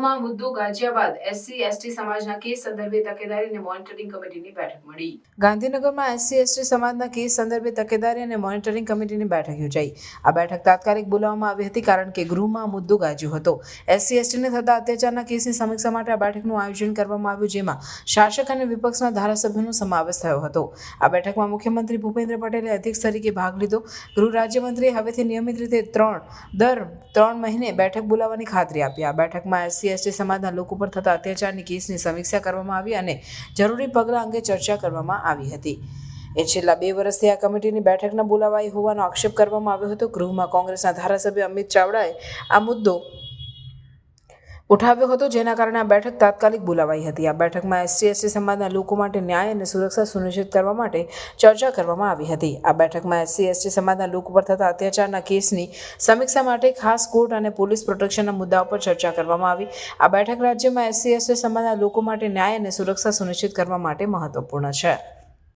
ગૃહમાં મુદ્દો ગાજ્યા બાદ SC/ST સમાજના કેસ સંદર્ભે તકેદારી અને મોનિટરિંગ કમિટીની બેઠક મળી. ગાંધીનગરમાં SC/ST સમાજના કેસ સંદર્ભે તકેદારી અને મોનિટરિંગ કમિટીની બેઠક યોજાઈ. આ બેઠક તાત્કાલિક બોલાવવામાં આવી હતી કારણ કે ગૃહમાં મુદ્દો ગાજ્યો હતો. SC/STને થતા અત્યાચારના કેસની સમીક્ષા માટે આ બેઠકનું આયોજન કરવામાં આવ્યું, જેમાં શાસક અને વિપક્ષના ધારાસભ્યોનો સમાવેશ થયો હતો. આ બેઠકમાં મુખ્યમંત્રી ભૂપેન્દ્ર પટેલે અધ્યક્ષ તરીકે ભાગ લીધો. ગૃહ રાજ્યમંત્રીએ હવેથી નિયમિત રીતે દર 3 મહિને બેઠક બોલાવવાની ખાતરી આપી. આ બેઠકમાં SC/ST સમાજના લોકો પર થતા અત્યાચારની કેસની સમીક્ષા કરવામાં આવી અને જરૂરી પગલાં અંગે ચર્ચા કરવામાં આવી હતી. છેલ્લા 2 વર્ષથી આ કમિટીની બેઠક ન બોલાવાઈ હોવાનો આક્ષેપ કરવામાં આવ્યો હતો. ગૃહમાં કોંગ્રેસના ધારાસભ્ય અમિત ચાવડાએ આ મુદ્દો ઉઠાવ્યો હતો, જેના કારણે આ બેઠક તાત્કાલિક બોલાવાઈ હતી. આ બેઠકમાં SC/ST સમાજના લોકો માટે ન્યાય અને સુરક્ષા સુનિશ્ચિત કરવા માટે ચર્ચા કરવામાં આવી હતી. આ બેઠકમાં SC/ST સમાજના લોકો પર થતા અત્યાચારના કેસની સમીક્ષા માટે ખાસ કોર્ટ અને પોલીસ પ્રોટેક્શનના મુદ્દાઓ પર ચર્ચા કરવામાં આવી. આ બેઠક રાજ્યમાં SC/ST સમાજના લોકો માટે ન્યાય અને સુરક્ષા સુનિશ્ચિત કરવા માટે મહત્વપૂર્ણ છે.